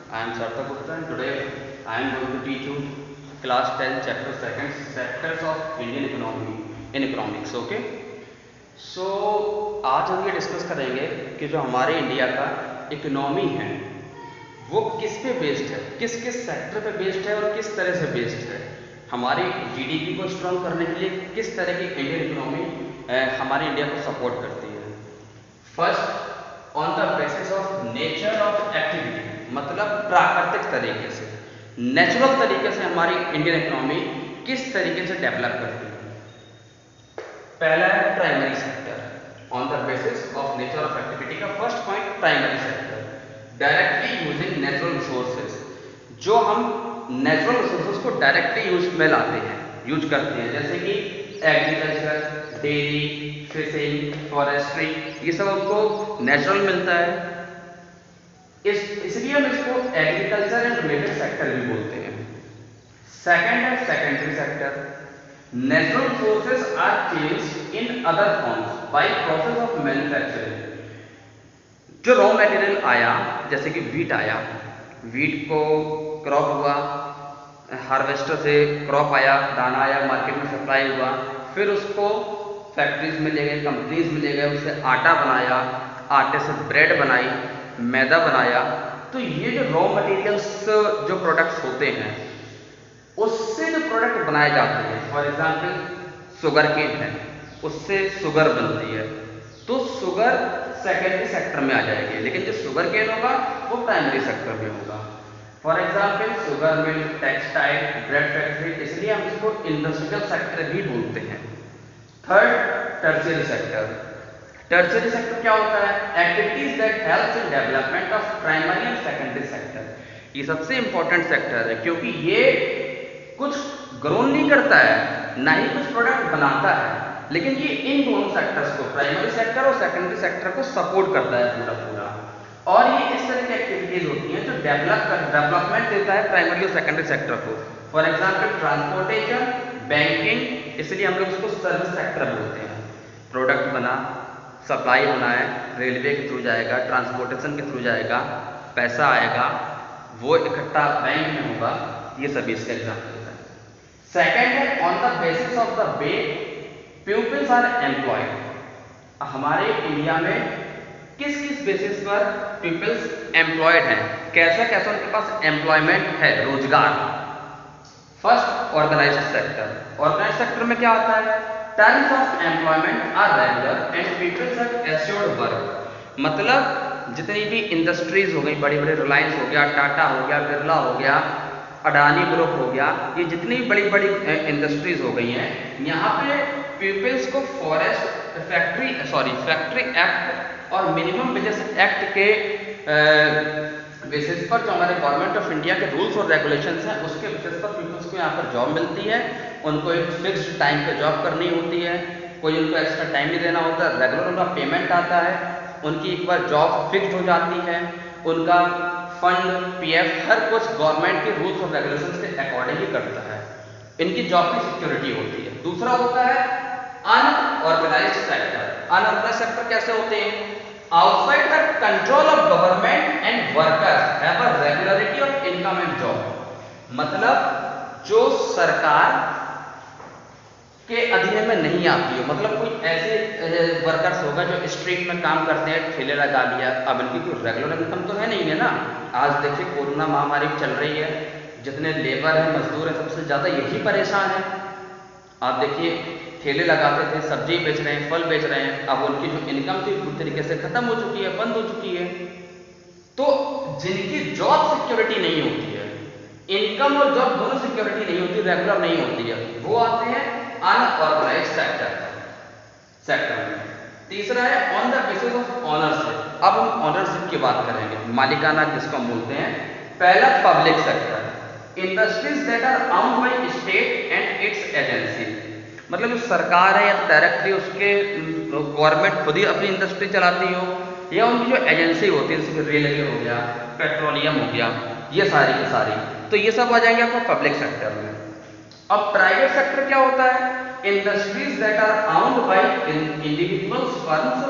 I am Sarthak Gupta and today I am going to teach you class 10 chapter 2 sectors of Indian economy in economics. Okay. So आज हम ये discuss करेंगे कि जो हमारे India का इकोनॉमी है वो किस पे बेस्ड है, किस किस सेक्टर पे बेस्ड है और किस तरह से बेस्ड है। हमारी जीडीपी को स्ट्रॉन्ग करने के लिए किस तरह की इंडियन इकोनॉमी हमारे इंडिया को सपोर्ट करती है। First, on the basis of nature of activity, मतलब प्राकृतिक तरीके से, नेचुरल तरीके से हमारी इंडियन इकोनॉमी किस तरीके से डेवलप करती है। पहला है primary sector. On the basis of nature of activity का first point primary sector, directly using natural resources, जो हम नेचुरल रिसोर्सेज को डायरेक्टली यूज में लाते हैं, यूज करते हैं, जैसे कि एग्रीकल्चर, डेयरी, फिशिंग, फॉरेस्ट्री, ये सब हमको नेचुरल मिलता है। इसलिए हम इसको एग्रीकल्चर एंड रिलेटेड सेक्टर भी बोलते हैं। सेकंड है secondary sector. Natural resources are changed in other forms by process of manufacturing. जो रॉ मटेरियल आया, जैसे कि वीट आया, वीट को क्रॉप हुआ, हार्वेस्टर से क्रॉप आया, दाना आया, मार्केट में सप्लाई हुआ, फिर उसको फैक्ट्रीज में ले गए, कंपनीज में ले गए, उससे आटा बनाया, आटे से ब्रेड बनाई, मैदा बनाया। तो ये जो रॉ मटेरियल्स जो प्रोडक्ट्स होते हैं उससे जो प्रोडक्ट बनाए जाते हैं, फॉर एग्जांपल शुगर केन है, उससे शुगर बनती है, तो शुगर सेकेंडरी सेक्टर में आ जाएगी, लेकिन जो शुगर केन होगा वो प्राइमरी सेक्टर में होगा। For example sugar mill, textile, bread factory, इसलिए हम इसको इंडस्ट्रियल सेक्टर भी बोलते हैं। Third, tertiary sector. Tertiary sector क्या होता है? Activities that help in development of primary and secondary sector. ये सबसे इंपॉर्टेंट सेक्टर है क्योंकि ये कुछ ग्रो नहीं करता है, ना ही कुछ प्रोडक्ट बनाता है, लेकिन ये इन दोनों सेक्टर्स को, प्राइमरी सेक्टर और सेकेंडरी सेक्टर को सपोर्ट करता है पूरा पूरा। और ये इस तरह की एक्टिविटीज होती हैं जो डेवलपमेंट देता है प्राइमरी और सेकेंडरी सेक्टर को। फॉर एग्जाम्पल ट्रांसपोर्टेशन, बैंकिंग, इसलिए हम लोग उसको सर्विस सेक्टर बोलते हैं। प्रोडक्ट बना, सप्लाई होना है, रेलवे के थ्रू जाएगा, ट्रांसपोर्टेशन के थ्रू जाएगा, पैसा आएगा, वो इकट्ठा बैंक में होगा, ये सभी इसके एग्जाम्पल है। सेकेंड है on the basis of the way peoples are employed. हमारे इंडिया में किस किस बेसिस पर पीपल्स एम्प्लॉयड हैं, कैसे कैसे उनके पास एम्प्लॉयमेंट है, रोजगार। First, organised sector. Organised sector में क्या होता है? Terms of employment are regular and peoples have assured work. मतलब जितनी भी इंडस्ट्रीज हो गई, बड़ी बड़ी रिलायंस हो गया, टाटा हो गया, बिरला हो गया, अडानी ग्रुप हो गया, ये जितनी बड़ी बड़ी इंडस्ट्रीज हो गई हैं, यहाँ पे पीपल्स को फैक्ट्री एक्ट और मिनिमम वेजेस एक्ट के बेसिस पर, जो हमारे गवर्नमेंट ऑफ इंडिया के रूल्स और रेगुलेशंस हैं, उसके बेसिस पर पीपल्स को यहाँ पर जॉब मिलती है। उनको एक फिक्स्ड टाइम पे जॉब करनी होती है, कोई उनको एक्स्ट्रा टाइम नहीं देना होता, रेगुलर उनका पेमेंट आता है, उनकी एक बार जॉब फिक्स्ड हो जाती है, उनका फंड, पीएफ, हर कुछ गवर्नमेंट के रूल्स और रेगुलेशंस के अकॉर्डिंग ही करता है। इनकी जॉब की सिक्योरिटी होती है। दूसरा होता है अनऑर्गेनाइज्ड सेक्टर। अनऑर्गेनाइज्ड सेक्टर कैसे होते हैं? Outside the control of government and workers have a regularity of income and job. मतलब जो सरकार के अधीन में नहीं आती हो, मतलब कोई ऐसे वर्कर्स होगा जो स्ट्रीट में काम करते हैं, ठेले लगा लिया, अब इनकी कोई रेगुलर इनकम तो है नहीं है ना। आज देखिए कोरोना महामारी चल रही है, जितने लेबर हैं, मजदूर हैं, सबसे ज़्यादा यही परेशान है। आप देखिए ठेले लगाते थे, सब्जी बेच रहे हैं, फल बेच रहे हैं, अब उनकी जो इनकम थी पूरी तरीके से खत्म हो चुकी है, बंद हो चुकी है। तो जिनकी जॉब सिक्योरिटी नहीं होती है, इनकम और जॉब दोनों सिक्योरिटी नहीं होती, रेगुलर नहीं होती है, वो आते हैं अनऑर्गेनाइज्ड सेक्टर में। तीसरा है on the basis of ownership. अब हम ऑनरशिप की बात करेंगे, मालिकाना जिसको हम बोलते हैं। पहला public sector, industries that are owned by state and its agency. मतलब जो सरकार है या तो डायरेक्टली उसके गवर्नमेंट खुद ही अपनी इंडस्ट्री चलाती हो, या उनकी जो एजेंसी होती है, जैसे रेलवे हो गया, पेट्रोलियम हो गया, ये सारी की सारी, तो ये सब आ जाएंगे आपको पब्लिक सेक्टर में। अब प्राइवेट सेक्टर क्या होता है? Industries that are owned by individuals, firms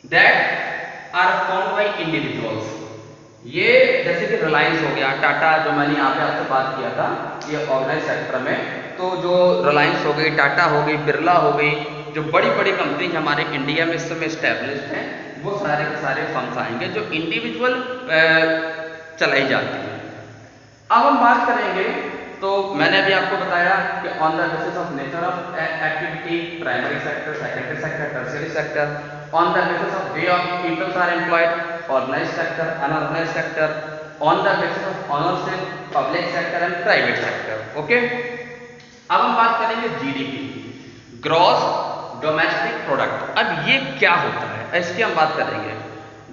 that are found by individuals. ये रिलायंस हो गया, टाटा, जो मैंने यहाँ पे आपसे बात किया था ये ऑर्गेनाइज सेक्टर में, तो जो रिलायंस हो गई, टाटा हो गई, बिरला हो गई, जो बड़ी बड़ी कंपनी हमारे इंडिया में इस समय स्टैब्लिश्ड हैं, वो सारे के सारे फर्म्स आएंगे जो इंडिविजुअल चलाई जाती हैं। अब हम बात करेंगे, तो मैंने अभी आपको बताया कि on the basis of nature of activity, primary sector, secondary sector, tertiary sector, on the basis of way of peoples are employed, organise sector, unorganise sector, on the basis of ownership, public sector and private sector. Okay, अब हम बात करेंगे GDP, gross domestic product. अब ये क्या होता है, इसकी हम बात करेंगे।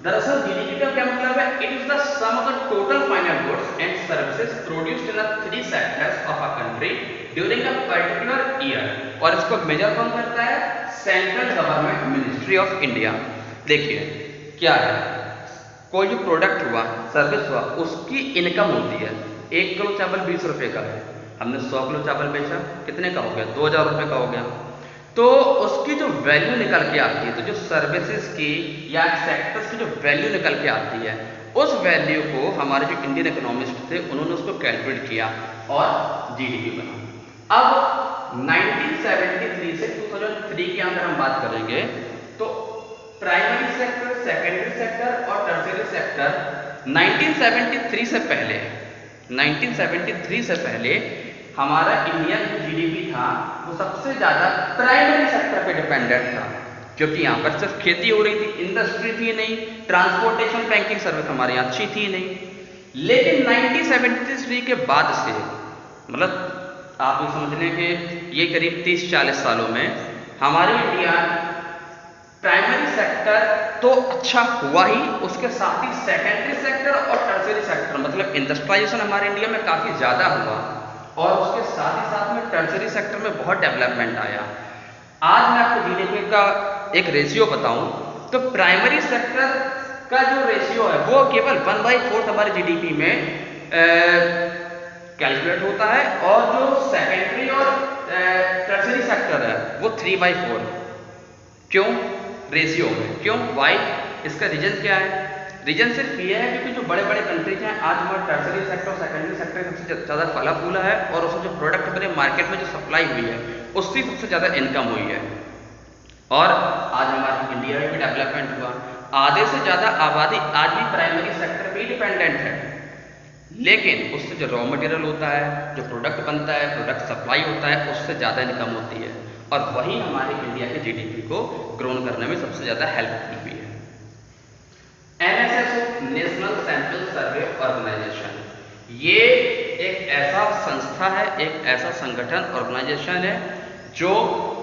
दरअसल जीडीपी का क्या मतलब है? It is the sum of the total final goods and services produced in the three sectors of a country during a particular year, और इसको मेजर कौन करता है? Central government ministry of India. देखिए क्या है, कोई जो प्रोडक्ट हुआ, सर्विस हुआ, उसकी इनकम होती है। 1 किलो चावल 20 रुपए का है, हमने 100 किलो चावल बेचा, कितने का हो गया? 2000 रुपए का हो गया। तो उसकी जो वैल्यू निकल के आती है, तो जो सर्विसेज की या सेक्टर्स की जो वैल्यू निकल के आती है, उस वैल्यू को हमारे जो इंडियन इकोनॉमिस्ट थे उन्होंने उसको कैलकुलेट किया और जीडीपी बना। अब 1973 से 2003 के अंदर हम बात करेंगे, तो प्राइमरी सेक्टर, सेकेंडरी सेक्टर और टर्शियरी सेक्टर 1973 से पहले हमारा इंडियन जो जीडीपी था वो सबसे ज्यादा प्राइमरी सेक्टर पे डिपेंडेंट था, क्योंकि यहाँ पर सिर्फ खेती हो रही थी, इंडस्ट्री थी नहीं, ट्रांसपोर्टेशन बैंकिंग सर्विस हमारे यहाँ अच्छी थी नहीं। लेकिन 1973 के बाद से, मतलब आप ये समझ लें कि ये करीब 30-40 सालों में हमारे इंडिया प्राइमरी सेक्टर तो अच्छा हुआ ही, उसके साथ ही सेकेंडरी सेक्टर और टर्शियरी सेक्टर, मतलब इंडस्ट्रियलाइजेशन हमारे इंडिया में काफी ज्यादा हुआ और उसके साथ ही साथ में टर्शियरी सेक्टर में बहुत डेवलपमेंट आया। आज मैं आपको जीडीपी का एक रेशियो बताऊं, तो प्राइमरी सेक्टर का जो रेशियो है वो केवल 1/4 हमारे जीडीपी में कैलकुलेट होता है, और जो सेकेंडरी और टर्शियरी सेक्टर है वो 3/4। क्यों रेशियो में? क्यों, वाई? इसका रीजन क्या है? रीजन सिर्फ ये है क्योंकि जो बड़े बड़े कंट्रीज हैं, आज हमारा टर्शियरी सेक्टर और सेकेंडरी सेक्टर सबसे ज़्यादा फला फूला है, और उसमें जो प्रोडक्ट बने मार्केट में जो सप्लाई हुई है उससे सबसे ज़्यादा इनकम हुई है, और आज हमारे इंडिया में भी डेवलपमेंट हुआ। आधे से ज़्यादा आबादी आज भी प्राइमरी सेक्टर पे ही डिपेंडेंट है, लेकिन उससे जो रॉ मटेरियल होता है, जो प्रोडक्ट बनता है, प्रोडक्ट सप्लाई होता है, उससे ज़्यादा इनकम होती है, और वही हमारे इंडिया के जीडीपी को ग्रोन करने में सबसे ज़्यादा हेल्पफुल हुई है। NSSO, national sample survey organisation, ये एक ऐसा संस्था है, एक ऐसा संगठन, ऑर्गेनाइजेशन है जो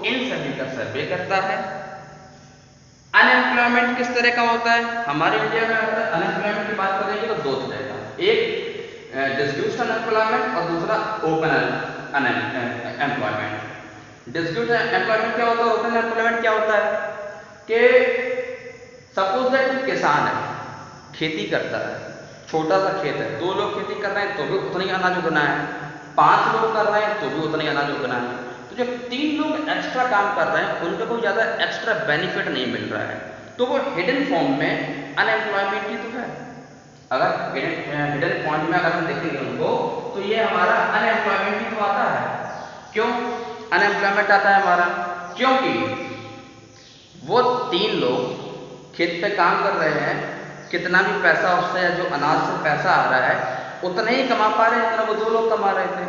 इन सभी का सर्वे करता है। अनएम्प्लॉयमेंट किस तरह का होता है हमारे इंडिया में? अनएम्प्लॉयमेंट की बात करेंगे तो दो तरह का, एक डिस्प्यूट अनएम्प्लॉयमेंट और दूसरा ओपन एम्प्लॉयमेंट। डिस्प्यूट एम्प्लॉयमेंट क्या होता है, ओपन एम्प्लॉयमेंट क्या होता है कि सपोज दैट किसान है, खेती करता है, छोटा सा खेत है, 2 लोग खेती कर रहे हैं तो भी उतना ही अनाज उगना है, 5 लोग कर रहे हैं तो भी उतना ही अनाज उगना है। तो जब 3 लोग एक्स्ट्रा काम कर रहे हैं, उनको कोई ज़्यादा एक्स्ट्रा बेनिफिट नहीं मिल रहा है, तो वो हिडन फॉर्म में अनएम्प्लॉयमेंट ही तो है। अगर हिडन फॉर्म में अगर हम देखेंगे उनको, तो ये हमारा अनएम्प्लॉयमेंट ही तो आता है। क्यों अनएम्प्लॉयमेंट आता है हमारा? क्योंकि वो 3 लोग खेत पे काम कर रहे हैं, कितना भी पैसा उससे, जो अनाज से पैसा आ रहा है, उतना ही कमा पा रहे हैं जितना वो 2 लोग कमा रहे थे।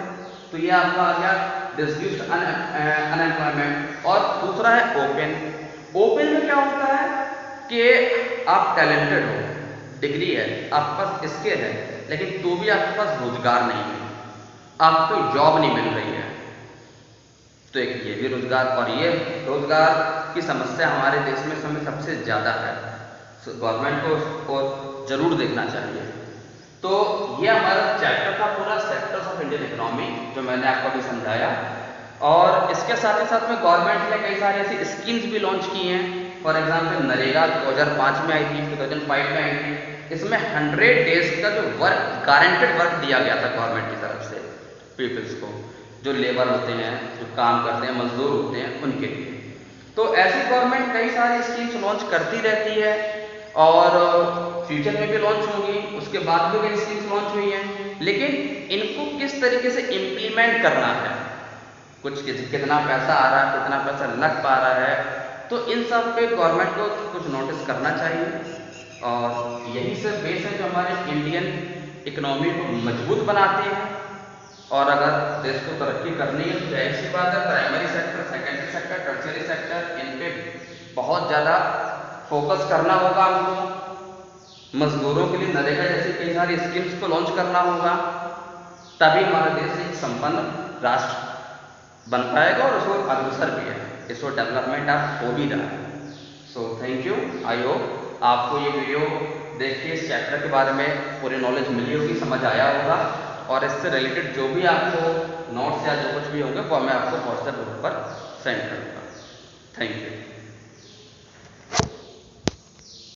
तो ये आपका आ गया डिस्प्यूट अनएम्प्लॉयमेंट। और दूसरा है ओपन। ओपन में क्या होता है कि आप टैलेंटेड हो, डिग्री है, आपके पास स्किल है, लेकिन तो भी आपके पास रोजगार नहीं है, आपको जॉब नहीं मिल रही है। तो एक ये भी रोजगार, और ये रोजगार की समस्या हमारे देश में समय सबसे ज़्यादा है, गवर्नमेंट को जरूर देखना चाहिए। तो ये हमारा चैप्टर था पूरा सेक्टर्स ऑफ इंडियन इकोनॉमी, जो मैंने आपको अभी समझाया। और इसके साथ ही साथ में गवर्नमेंट ने कई सारी ऐसी स्कीम्स भी लॉन्च की हैं। फॉर एग्जाम्पल नरेगा 2005 में आई थी, 2005 में आई थी। इसमें 100 डेज का जो वर्क, गारंटेड वर्क दिया गया था गवर्नमेंट की तरफ से पीपल्स को, जो लेबर होते हैं, जो काम करते हैं, मजदूर होते हैं, उनके लिए। तो ऐसी गवर्नमेंट कई सारी स्कीम्स लॉन्च करती रहती है। और फ्यूचर में भी लॉन्च होंगी, उसके बाद भी कई स्कीम्स लॉन्च हुई हैं, लेकिन इनको किस तरीके से इम्प्लीमेंट करना है, कितना पैसा आ रहा है, कितना पैसा लग पा रहा है, तो इन सब पे गवर्नमेंट को कुछ नोटिस करना चाहिए। और यही सब बेस है जो हमारे इंडियन इकोनॉमी को मजबूत बनाते हैं। और अगर देश को तरक्की करनी है तो जाहिर सी बात है primary sector, secondary sector, tertiary sector, इन पे बहुत ज़्यादा फोकस करना होगा हमको। मजदूरों के लिए नरेगा जैसी कई सारी स्कीम्स को लॉन्च करना होगा, तभी हमारा देश एक संपन्न राष्ट्र बन पाएगा और उसको अग्रसर भी है, इसको डेवलपमेंट आप हो भी रहा है। So thank you. I hope आपको ये वीडियो देख के इस चैप्टर के बारे में पूरी नॉलेज मिली होगी, समझ आया होगा, और इससे रिलेटेड जो भी आपको नोट्स या जो कुछ भी होंगे वो मैं आपको व्हाट्सएप ग्रुप पर सेंड करूँगा। Thank you.